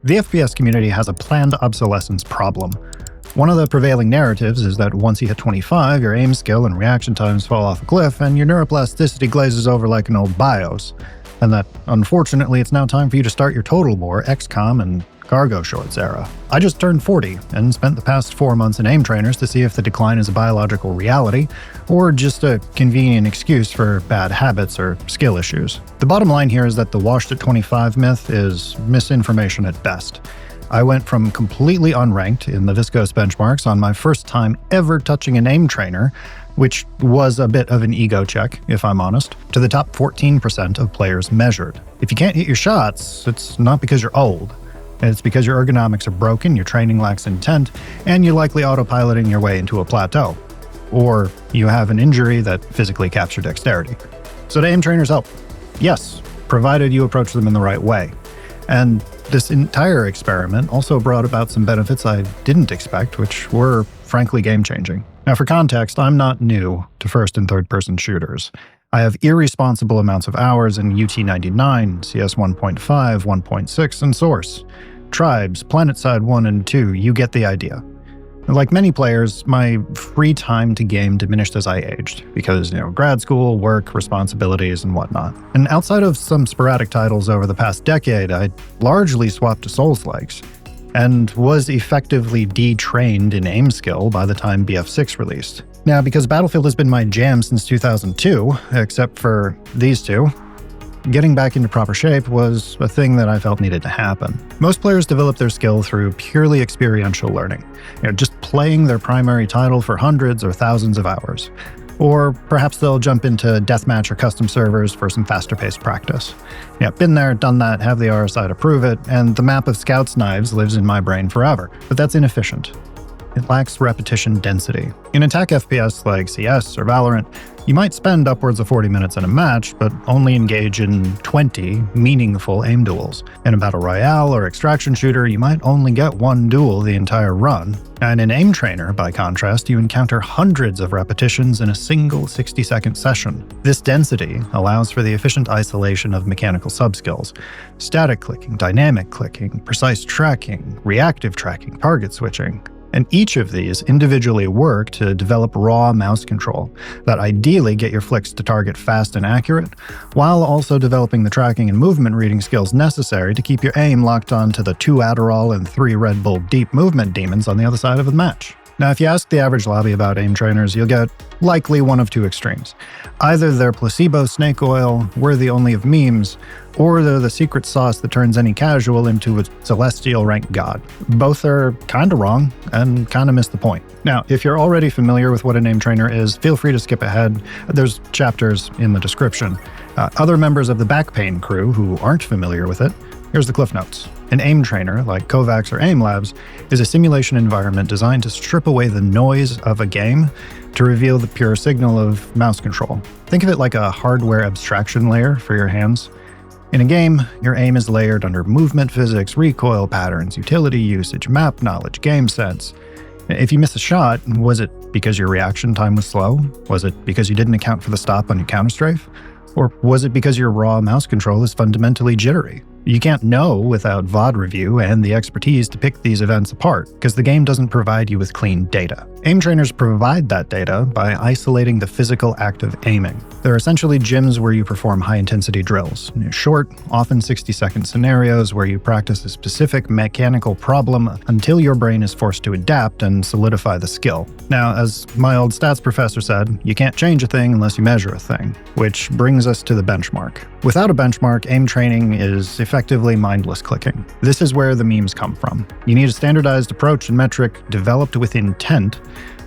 The FPS community has a planned obsolescence problem. One of the prevailing narratives is that once you hit 25, your aim skill and reaction times fall off a cliff and your neuroplasticity glazes over like an old BIOS, and that, unfortunately, it's now time for you to start your Total War, XCOM, and cargo shorts era. I just turned 40 and spent the past 4 months in aim trainers to see if the decline is a biological reality or just a convenient excuse for bad habits or skill issues. The bottom line here is that the washed at 25 myth is misinformation at best. I went from completely unranked in the Viscose Benchmarks on my first time ever touching an aim trainer, which was a bit of an ego check, if I'm honest, to the top 14% of players measured. If you can't hit your shots, it's not because you're old. It's because your ergonomics are broken, your training lacks intent, and you're likely autopiloting your way into a plateau. Or you have an injury that physically caps your dexterity. So do aim trainers help? Yes, provided you approach them in the right way. And this entire experiment also brought about some benefits I didn't expect, which were frankly game-changing. Now for context, I'm not new to first and third-person shooters. I have irresponsible amounts of hours in UT99, CS 1.5, 1.6, and Source. Tribes, PlanetSide 1 and 2, you get the idea. Like many players, my free time to game diminished as I aged, because, grad school, work, responsibilities, and whatnot. And outside of some sporadic titles over the past decade, I largely swapped to Souls-likes, and was effectively detrained in aim skill by the time BF6 released. Now, because Battlefield has been my jam since 2002, except for these two, getting back into proper shape was a thing that I felt needed to happen. Most players develop their skill through purely experiential learning, just playing their primary title for hundreds or thousands of hours. Or perhaps they'll jump into deathmatch or custom servers for some faster-paced practice. Been there, done that, have the RSI to prove it, and the map of Scout's knives lives in my brain forever. But that's inefficient. It lacks repetition density. In attack FPS like CS or Valorant, you might spend upwards of 40 minutes in a match, but only engage in 20 meaningful aim duels. In a battle royale or extraction shooter, you might only get one duel the entire run. And in aim trainer, by contrast, you encounter hundreds of repetitions in a single 60-second session. This density allows for the efficient isolation of mechanical subskills: static clicking, dynamic clicking, precise tracking, reactive tracking, target switching. And each of these individually work to develop raw mouse control that ideally get your flicks to target fast and accurate, while also developing the tracking and movement reading skills necessary to keep your aim locked on to the 2 Adderall and 3 Red Bull deep movement demons on the other side of the match. Now, if you ask the average lobby about aim trainers, you'll get likely one of two extremes. Either they're placebo snake oil, worthy only of memes, or they're the secret sauce that turns any casual into a celestial rank god. Both are kinda wrong and kinda miss the point. Now, if you're already familiar with what an aim trainer is, feel free to skip ahead. There's chapters in the description. Other members of the back pain crew who aren't familiar with it, here's the cliff notes. An aim trainer, like KovaaK's or Aim Labs, is a simulation environment designed to strip away the noise of a game to reveal the pure signal of mouse control. Think of it like a hardware abstraction layer for your hands. In a game, your aim is layered under movement physics, recoil patterns, utility usage, map knowledge, game sense. If you miss a shot, was it because your reaction time was slow? Was it because you didn't account for the stop on your counter-strafe? Or was it because your raw mouse control is fundamentally jittery? You can't know without VOD review and the expertise to pick these events apart, because the game doesn't provide you with clean data. Aim trainers provide that data by isolating the physical act of aiming. They're essentially gyms where you perform high-intensity drills, short, often 60-second scenarios where you practice a specific mechanical problem until your brain is forced to adapt and solidify the skill. Now, as my old stats professor said, you can't change a thing unless you measure a thing, which brings us to the benchmark. Without a benchmark, aim training is effectively mindless clicking. This is where the memes come from. You need a standardized approach and metric developed with intent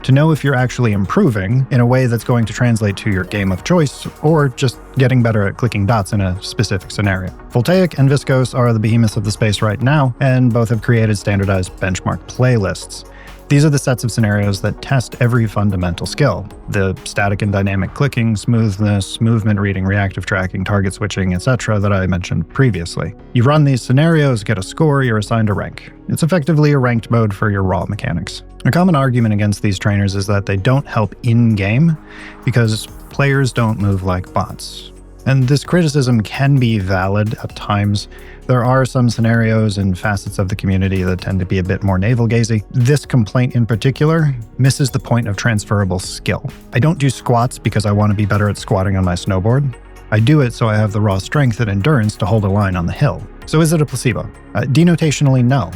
to know if you're actually improving in a way that's going to translate to your game of choice, or just getting better at clicking dots in a specific scenario. Voltaic and Viscose are the behemoths of the space right now, and both have created standardized benchmark playlists. These are the sets of scenarios that test every fundamental skill: the static and dynamic clicking, smoothness, movement reading, reactive tracking, target switching, etc. that I mentioned previously. You run these scenarios, get a score, you're assigned a rank. It's effectively a ranked mode for your raw mechanics. A common argument against these trainers is that they don't help in-game because players don't move like bots. And this criticism can be valid at times. There are some scenarios and facets of the community that tend to be a bit more navel-gazy. This complaint in particular misses the point of transferable skill. I don't do squats because I want to be better at squatting on my snowboard. I do it so I have the raw strength and endurance to hold a line on the hill. So is it a placebo? Denotationally, no.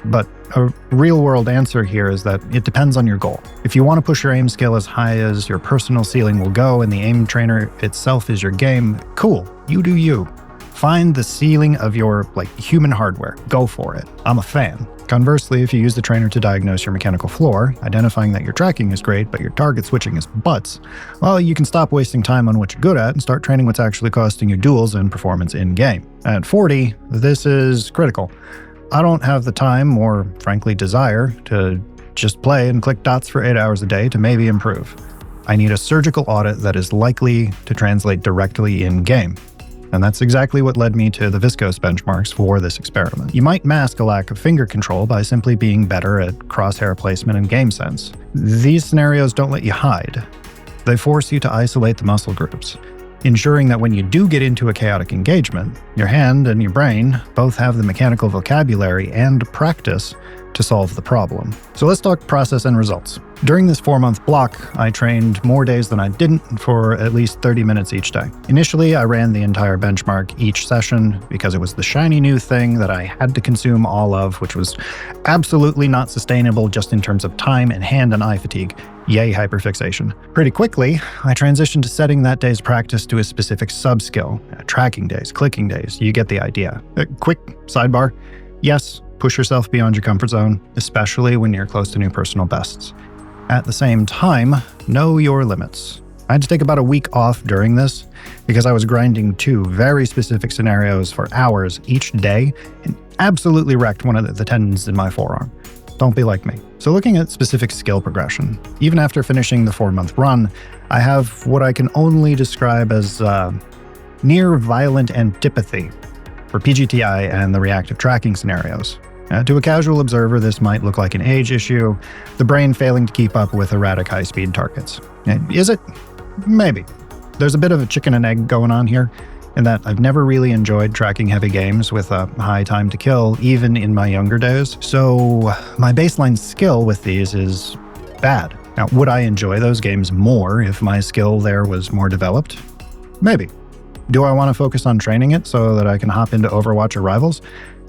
But a real-world answer here is that it depends on your goal. If you want to push your aim skill as high as your personal ceiling will go and the aim trainer itself is your game, cool, you do you. Find the ceiling of your human hardware. Go for it. I'm a fan. Conversely, if you use the trainer to diagnose your mechanical floor, identifying that your tracking is great but your target switching is butts, well, you can stop wasting time on what you're good at and start training what's actually costing you duels and performance in-game. At 40, this is critical. I don't have the time or, frankly, desire to just play and click dots for 8 hours a day to maybe improve. I need a surgical audit that is likely to translate directly in-game. And that's exactly what led me to the Viscose benchmarks for this experiment. You might mask a lack of finger control by simply being better at crosshair placement and game sense. These scenarios don't let you hide. They force you to isolate the muscle groups, ensuring that when you do get into a chaotic engagement, your hand and your brain both have the mechanical vocabulary and practice to solve the problem. So let's talk process and results. During this 4-month block, I trained more days than I didn't for at least 30 minutes each day. Initially, I ran the entire benchmark each session because it was the shiny new thing that I had to consume all of, which was absolutely not sustainable just in terms of time and hand and eye fatigue. Yay, hyperfixation. Pretty quickly, I transitioned to setting that day's practice to a specific sub-skill. Tracking days, clicking days, you get the idea. Quick sidebar. Yes, push yourself beyond your comfort zone, especially when you're close to new personal bests. At the same time, know your limits. I had to take about a week off during this because I was grinding 2 very specific scenarios for hours each day and absolutely wrecked one of the tendons in my forearm. Don't be like me. So looking at specific skill progression, even after finishing the 4-month run, I have what I can only describe as near violent antipathy for PGTI and the reactive tracking scenarios. To a casual observer, this might look like an age issue, the brain failing to keep up with erratic high-speed targets. Is it? Maybe. There's a bit of a chicken and egg going on here, in that I've never really enjoyed tracking heavy games with a high time to kill, even in my younger days. So my baseline skill with these is bad. Now, would I enjoy those games more if my skill there was more developed? Maybe. Do I want to focus on training it so that I can hop into Overwatch or Rivals?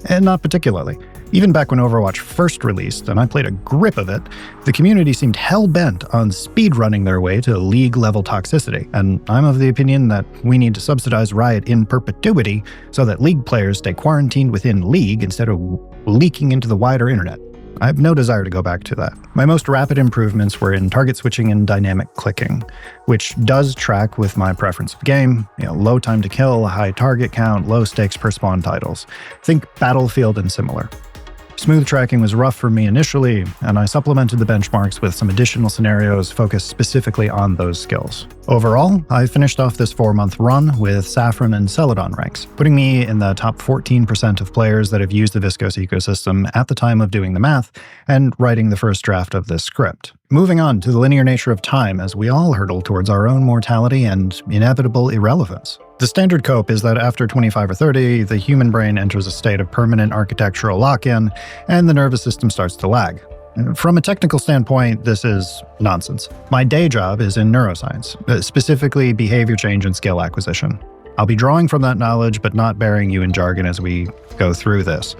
Not particularly. Even back when Overwatch first released and I played a grip of it, the community seemed hell-bent on speedrunning their way to League-level toxicity, and I'm of the opinion that we need to subsidize Riot in perpetuity so that League players stay quarantined within League instead of leaking into the wider internet. I have no desire to go back to that. My most rapid improvements were in target switching and dynamic clicking, which does track with my preference of game, low time to kill, high target count, low stakes per spawn titles. Think Battlefield and similar. Smooth tracking was rough for me initially, and I supplemented the benchmarks with some additional scenarios focused specifically on those skills. Overall, I finished off this 4-month run with Saffron and Celadon ranks, putting me in the top 14% of players that have used the Viscose ecosystem at the time of doing the math and writing the first draft of this script. Moving on to the linear nature of time as we all hurtle towards our own mortality and inevitable irrelevance. The standard cope is that after 25 or 30, the human brain enters a state of permanent architectural lock-in, and the nervous system starts to lag. From a technical standpoint, this is nonsense. My day job is in neuroscience, specifically behavior change and skill acquisition. I'll be drawing from that knowledge, but not burying you in jargon as we go through this.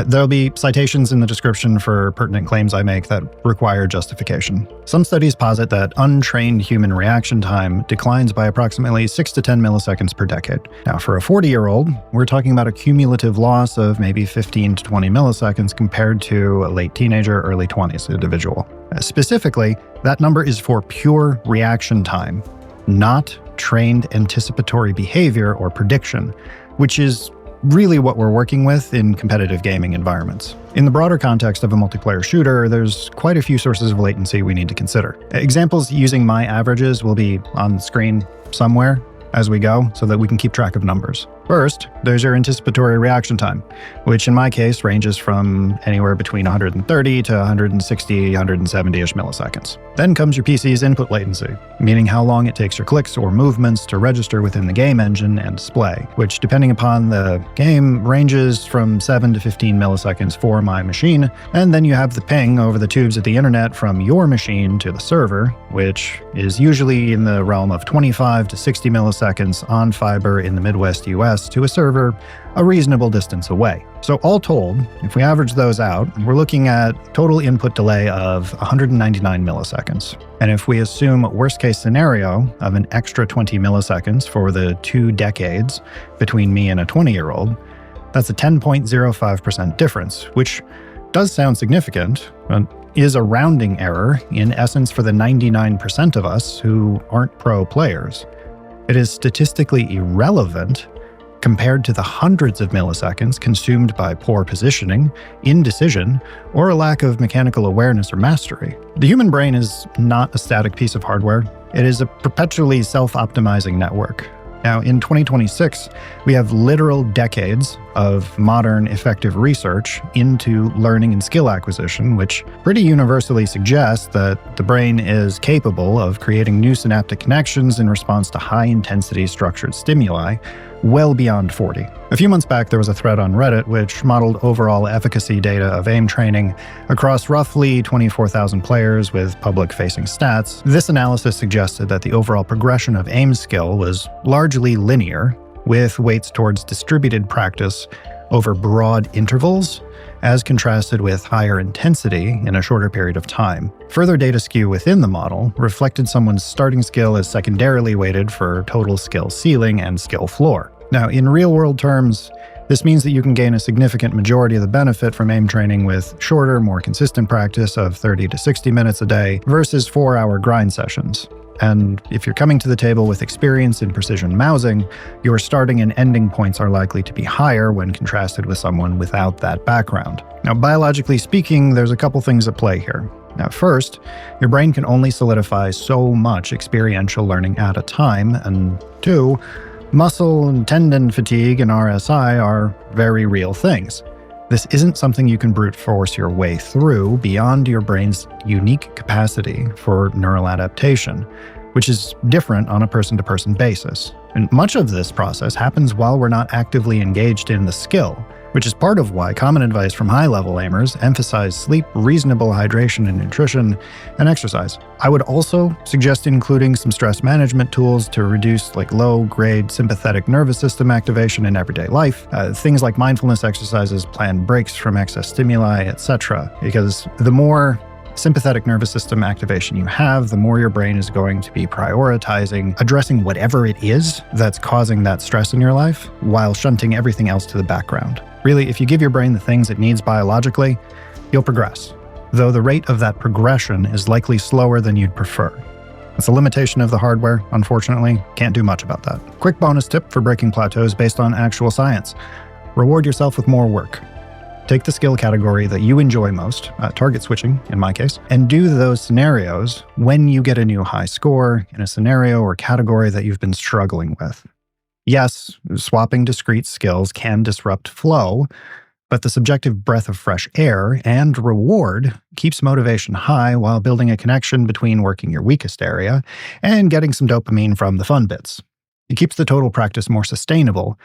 There'll be citations in the description for pertinent claims I make that require justification. Some studies posit that untrained human reaction time declines by approximately 6 to 10 milliseconds per decade. Now, for a 40-year-old, we're talking about a cumulative loss of maybe 15 to 20 milliseconds compared to a late teenager, early 20s individual. Specifically, that number is for pure reaction time, not trained anticipatory behavior or prediction, which is really what we're working with in competitive gaming environments. In the broader context of a multiplayer shooter, there's quite a few sources of latency we need to consider. Examples using my averages will be on screen somewhere as we go so that we can keep track of numbers. First, there's your anticipatory reaction time, which in my case ranges from anywhere between 130 to 160, 170-ish milliseconds. Then comes your PC's input latency, meaning how long it takes your clicks or movements to register within the game engine and display, which depending upon the game ranges from 7 to 15 milliseconds for my machine. And then you have the ping over the tubes of the internet from your machine to the server, which is usually in the realm of 25 to 60 milliseconds on fiber in the Midwest US to a server a reasonable distance away. So all told, if we average those out, we're looking at total input delay of 199 milliseconds. And if we assume worst case scenario of an extra 20 milliseconds for the 2 decades between me and a 20-year-old, that's a 10.05% difference, which does sound significant, but is a rounding error in essence for the 99% of us who aren't pro players. It is statistically irrelevant compared to the hundreds of milliseconds consumed by poor positioning, indecision, or a lack of mechanical awareness or mastery. The human brain is not a static piece of hardware. It is a perpetually self-optimizing network. Now, in 2026, we have literal decades of modern, effective research into learning and skill acquisition, which pretty universally suggests that the brain is capable of creating new synaptic connections in response to high-intensity structured stimuli well beyond 40. A few months back, there was a thread on Reddit which modeled overall efficacy data of aim training across roughly 24,000 players with public-facing stats. This analysis suggested that the overall progression of aim skill was largely linear, with weights towards distributed practice over broad intervals, as contrasted with higher intensity in a shorter period of time. Further data skew within the model reflected someone's starting skill as secondarily weighted for total skill ceiling and skill floor. Now, in real-world terms, this means that you can gain a significant majority of the benefit from aim training with shorter, more consistent practice of 30 to 60 minutes a day versus 4-hour grind sessions. And if you're coming to the table with experience in precision mousing, your starting and ending points are likely to be higher when contrasted with someone without that background. Now, biologically speaking, there's a couple things at play here. Now, first, your brain can only solidify so much experiential learning at a time, and 2, muscle and tendon fatigue and RSI are very real things. This isn't something you can brute force your way through beyond your brain's unique capacity for neural adaptation, which is different on a person-to-person basis. And much of this process happens while we're not actively engaged in the skill, which is part of why common advice from high-level aimers emphasize sleep, reasonable hydration and nutrition, and exercise. I would also suggest including some stress management tools to reduce low-grade sympathetic nervous system activation in everyday life, things like mindfulness exercises, planned breaks from excess stimuli, etc. Because the more sympathetic nervous system activation you have, the more your brain is going to be prioritizing addressing whatever it is that's causing that stress in your life while shunting everything else to the background. Really, if you give your brain the things it needs biologically, you'll progress, though the rate of that progression is likely slower than you'd prefer. It's a limitation of the hardware, unfortunately. Can't do much about that. Quick bonus tip for breaking plateaus based on actual science. Reward yourself with more work. Take the skill category that you enjoy most, target switching in my case, and do those scenarios when you get a new high score in a scenario or category that you've been struggling with. Yes, swapping discrete skills can disrupt flow, but the subjective breath of fresh air and reward keeps motivation high while building a connection between working your weakest area and getting some dopamine from the fun bits. It keeps the total practice more sustainable,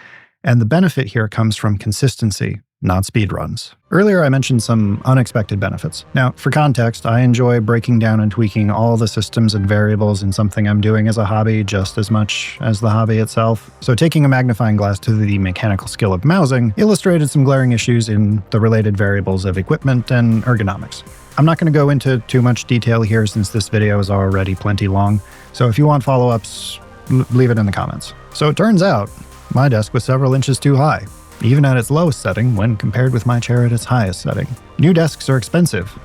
and the benefit here comes from consistency, not speedruns. Earlier, I mentioned some unexpected benefits. Now, for context, I enjoy breaking down and tweaking all the systems and variables in something I'm doing as a hobby just as much as the hobby itself. So taking a magnifying glass to the mechanical skill of mousing illustrated some glaring issues in the related variables of equipment and ergonomics. I'm not going to go into too much detail here since this video is already plenty long, so if you want follow-ups, leave it in the comments. So it turns out, my desk was several inches too high, even at its lowest setting when compared with my chair at its highest setting. New desks are expensive.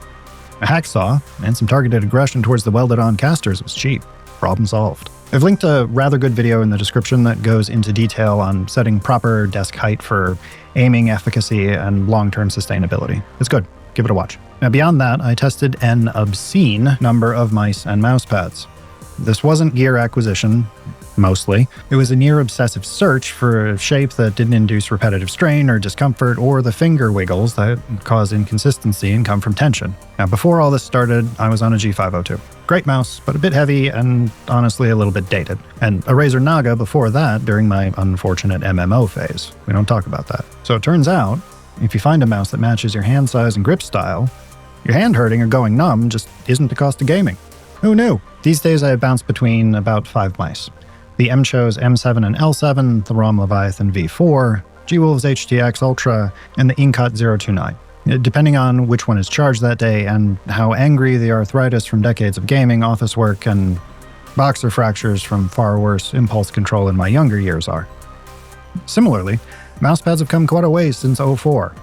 A hacksaw and some targeted aggression towards the welded-on casters was cheap. Problem solved. I've linked a rather good video in the description that goes into detail on setting proper desk height for aiming efficacy and long-term sustainability. It's good. Give it a watch. Now beyond that, I tested an obscene number of mice and mouse pads. This wasn't gear acquisition, mostly. It was a near-obsessive search for a shape that didn't induce repetitive strain or discomfort, or the finger wiggles that cause inconsistency and come from tension. Now, before all this started, I was on a G502. Great mouse, but a bit heavy and honestly a little bit dated. And a Razer Naga before that during my unfortunate MMO phase. We don't talk about that. So it turns out, if you find a mouse that matches your hand size and grip style, your hand hurting or going numb just isn't the cost of gaming. Who knew? These days I have bounced between about 5 mice. The M-Chose M7 and L7, the ROM Leviathan V4, G-Wolves HTX Ultra, and the Incut 029. Depending on which one is charged that day and how angry the arthritis from decades of gaming, office work, and boxer fractures from far worse impulse control in my younger years are. Similarly, mousepads have come quite a way since '04.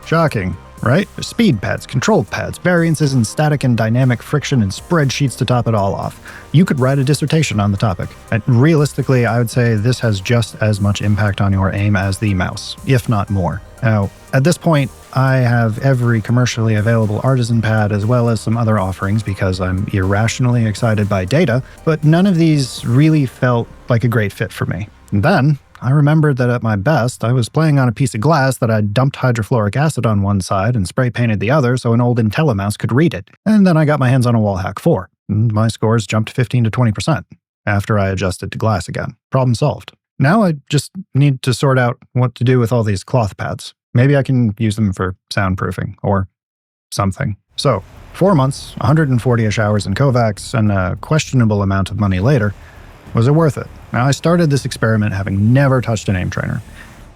Shocking, right? There's speed pads, control pads, variances in static and dynamic friction, and spreadsheets to top it all off. You could write a dissertation on the topic. And realistically, I would say this has just as much impact on your aim as the mouse, if not more. Now, at this point, I have every commercially available artisan pad as well as some other offerings because I'm irrationally excited by data, but none of these really felt like a great fit for me. And then, I remembered that at my best, I was playing on a piece of glass that I'd dumped hydrofluoric acid on one side and spray painted the other so an old IntelliMouse could read it. And then I got my hands on a Wallhack 4, and my scores jumped 15 to 20% after I adjusted to glass again. Problem solved. Now I just need to sort out what to do with all these cloth pads. Maybe I can use them for soundproofing or something. So, 4 months, 140-ish hours in KovaaKs, and a questionable amount of money later, was it worth it? Now, I started this experiment having never touched an aim trainer,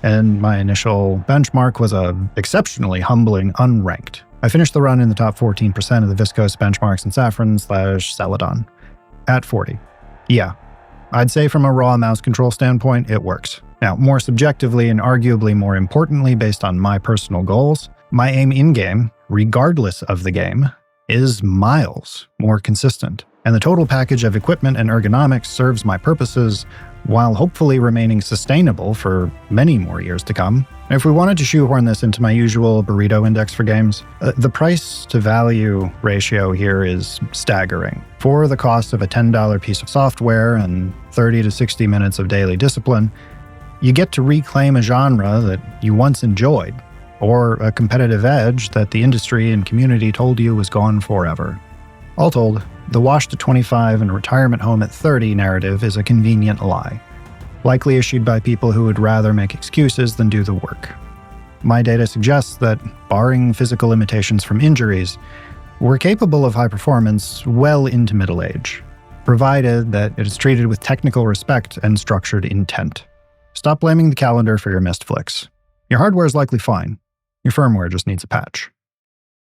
and my initial benchmark was a exceptionally humbling unranked. I finished the run in the top 14% of the Viscose Benchmarks and Saffron/Celadon at 40. Yeah, I'd say from a raw mouse control standpoint, it works. Now, more subjectively and arguably more importantly based on my personal goals, my aim in-game, regardless of the game, is miles more consistent. And the total package of equipment and ergonomics serves my purposes while hopefully remaining sustainable for many more years to come. If we wanted to shoehorn this into my usual burrito index for games, the price-to-value ratio here is staggering. For the cost of a $10 piece of software and 30 to 60 minutes of daily discipline, you get to reclaim a genre that you once enjoyed, or a competitive edge that the industry and community told you was gone forever. All told, the washed at 25 and retirement home at 30 narrative is a convenient lie, likely issued by people who would rather make excuses than do the work. My data suggests that, barring physical limitations from injuries, we're capable of high performance well into middle age, provided that it is treated with technical respect and structured intent. Stop blaming the calendar for your missed flicks. Your hardware is likely fine. Your firmware just needs a patch.